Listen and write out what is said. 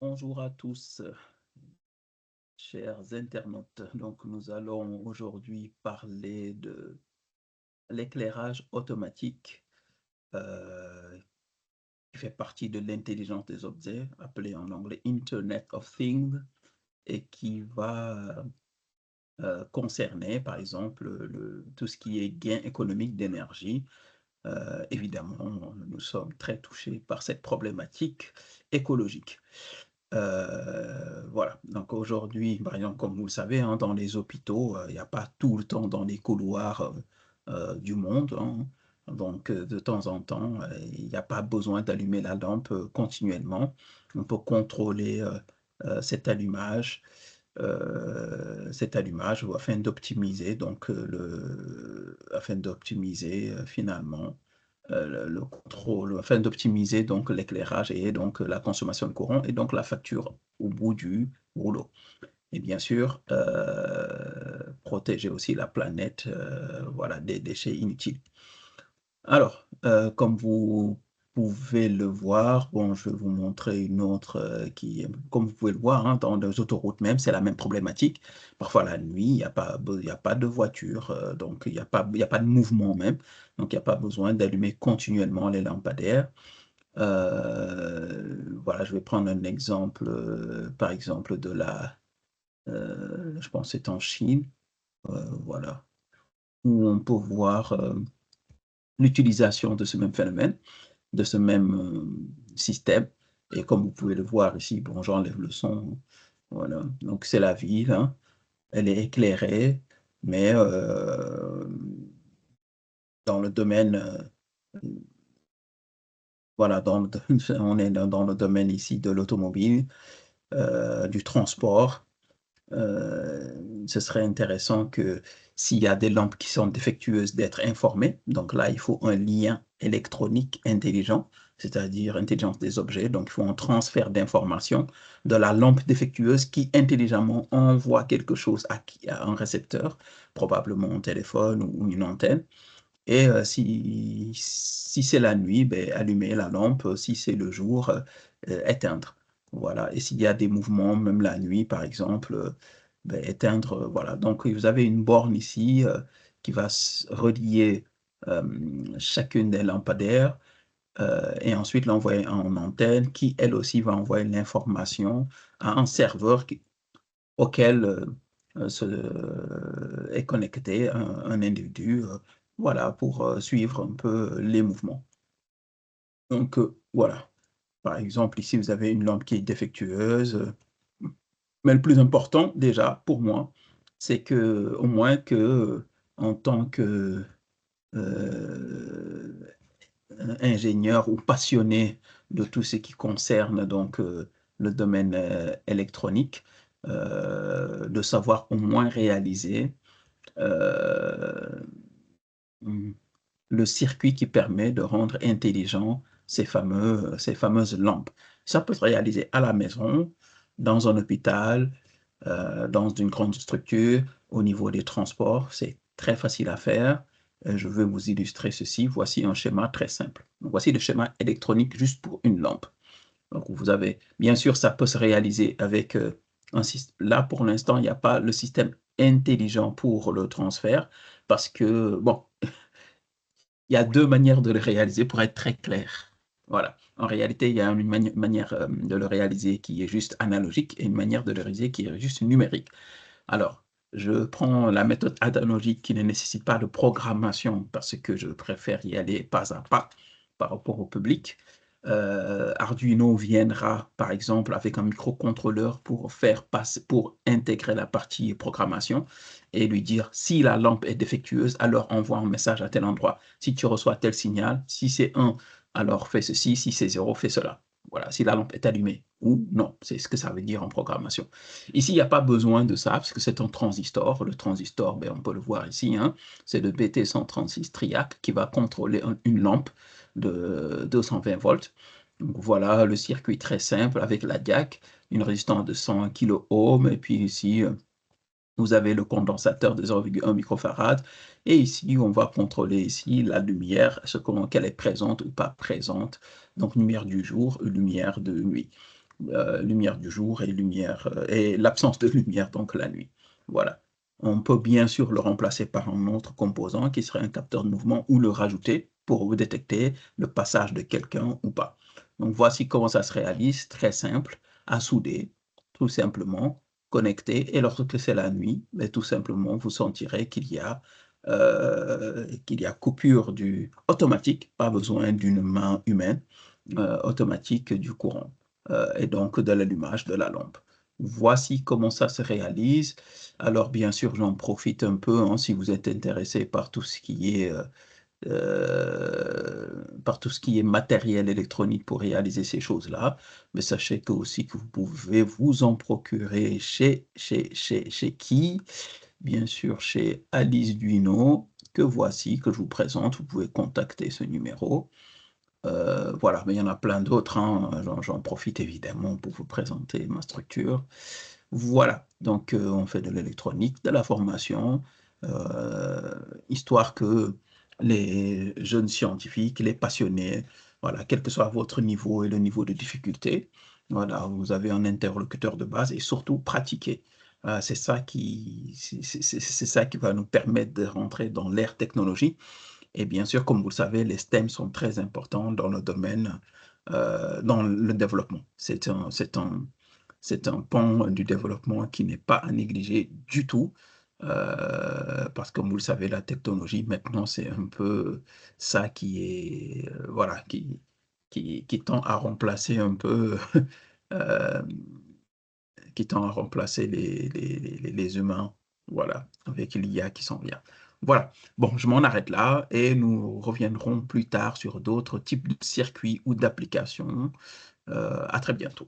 Bonjour à tous, chers internautes. Donc, nous allons aujourd'hui parler de l'éclairage automatique euh, qui fait partie de l'intelligence des objets, appelé en anglais Internet of Things, et qui va concerner, par exemple, tout ce qui est gain économique d'énergie. Évidemment, nous sommes très touchés par cette problématique écologique. Voilà, donc aujourd'hui, par exemple, comme vous le savez, hein, dans les hôpitaux, il y a pas tout le temps dans les couloirs, du monde, hein. Donc de temps en temps, il y a pas besoin d'allumer la lampe, continuellement. On peut contrôler, cet allumage afin d'optimiser donc, afin d'optimiser, finalement, le contrôle afin d'optimiser donc l'éclairage et donc la consommation de courant et donc la facture au bout du rouleau et bien sûr, protéger aussi la planète, voilà, des déchets inutiles. Alors, comme vous pouvez le voir, bon, je vais vous montrer une autre, comme vous pouvez le voir, hein, dans les autoroutes même, c'est la même problématique. Parfois la nuit, il y a pas de voiture, donc il y a pas de mouvement même, donc il y a pas besoin d'allumer continuellement les lampadaires. Voilà, je vais prendre un exemple, par exemple je pense que c'est en Chine, voilà, où on peut voir, l'utilisation de ce même phénomène, de ce même, système et comme vous pouvez le voir ici, bon, j'enlève le son, voilà, donc c'est la ville, hein, elle est éclairée, mais dans le domaine, voilà, dans le on est dans le domaine ici de l'automobile, du transport. Ce serait intéressant que s'il y a des lampes qui sont défectueuses, d'être informé. Donc là, il faut un lien électronique intelligent, c'est-à-dire intelligence des objets. Donc il faut un transfert d'informations de la lampe défectueuse qui intelligemment envoie quelque chose à un récepteur, probablement un téléphone ou une antenne. Et si c'est la nuit, beh, allumer la lampe, si c'est le jour, éteindre. Voilà et s'il y a des mouvements, même la nuit par exemple, beh, éteindre, voilà. Donc vous avez une borne ici, qui va relier, chacune des lampadaires, et ensuite l'envoyer en antenne qui, elle aussi, va envoyer l'information à un serveur auquel, est connecté un individu, voilà, pour, suivre un peu les mouvements. Donc, voilà. Par exemple, ici, vous avez une lampe qui est défectueuse, mais le plus important, déjà, pour moi, c'est que au moins que, en tant que, heu, ingénieur ou passionné de tout ce qui concerne donc, le domaine, électronique, de savoir au moins réaliser, heu, mmh, le circuit qui permet de rendre intelligent ces fameuses lampes. Ça peut se réaliser à la maison, dans un hôpital, dans une grande structure, au niveau des transports, c'est très facile à faire. Je vais vous illustrer ceci. Voici un schéma très simple. Donc voici le schéma électronique juste pour une lampe. Donc vous avez bien sûr, ça peut se réaliser avec, un syst là, pour l'instant, il n'y a pas le système intelligent pour le transfert parce que, bon, il y a 2 manières de le réaliser pour être très clair. Voilà. En réalité, il y a une manière, de le réaliser qui est juste analogique et une manière de le réaliser qui est juste numérique. Alors, je prends la méthode analogique qui ne nécessite pas de programmation parce que je préfère y aller pas à pas par rapport au public. Arduino viendra, par exemple, avec un microcontrôleur pour intégrer la partie programmation et lui dire: «Si la lampe est défectueuse, alors envoie un message à tel endroit. Si tu reçois tel signal, si c'est 1, alors fais ceci, si c'est 0, fais cela». Voilà, si la lampe est allumée ou non, c'est ce que ça veut dire en programmation. Ici, il n'y a pas besoin de ça, parce que c'est un transistor. Le transistor, ben, on peut le voir ici, hein, c'est le BT136 TRIAC qui va contrôler une lampe de 220 volts. Donc voilà le circuit très simple avec la DIAC, une résistance de 100 kilo-ohms, et puis ici, vous avez le condensateur de 0,1 microfarad, et ici, on va contrôler ici la lumière, qu'elle est présente ou pas présente, donc lumière du jour, lumière de nuit. lumière du jour et lumière et l'absence de lumière, donc la nuit. Voilà. On peut bien sûr le remplacer par un autre composant qui serait un capteur de mouvement ou le rajouter pour vous détecter le passage de quelqu'un ou pas. Donc voici comment ça se réalise, très simple, à souder, tout simplement, connecté. Et lorsque c'est la nuit, mais tout simplement, vous sentirez qu'il y a coupure automatique, pas besoin d'une main humaine, automatique du courant et donc de l'allumage de la lampe. Voici comment ça se réalise. Alors bien sûr, j'en profite un peu, hein, si vous êtes intéressé par tout ce qui est, par tout ce qui est matériel électronique pour réaliser ces choses-là, mais sachez que aussi que vous pouvez vous en procurer chez qui? Bien sûr, chez Alice Duino, que voici, que je vous présente. Vous pouvez contacter ce numéro. Voilà, mais il y en a plein d'autres, hein, j'en profite évidemment pour vous présenter ma structure. Voilà, donc on fait de l'électronique, de la formation, histoire que les jeunes scientifiques, les passionnés, voilà, quel que soit votre niveau et le niveau de difficulté, voilà, vous avez un interlocuteur de base et surtout pratiquer. C'est ça qui va nous permettre de rentrer dans l'ère technologie et bien sûr, comme vous le savez, les STEM sont très importants dans le domaine, dans le développement. C'est un pan du développement qui n'est pas à négliger du tout, parce que comme vous le savez, la technologie maintenant, c'est un peu ça qui est, voilà, qui tend à remplacer un peu, euh, qui tend à remplacer les humains, voilà, avec l'IA qui s'en vient. Voilà, bon, je m'en arrête là et nous reviendrons plus tard sur d'autres types de circuits ou d'applications. À très bientôt.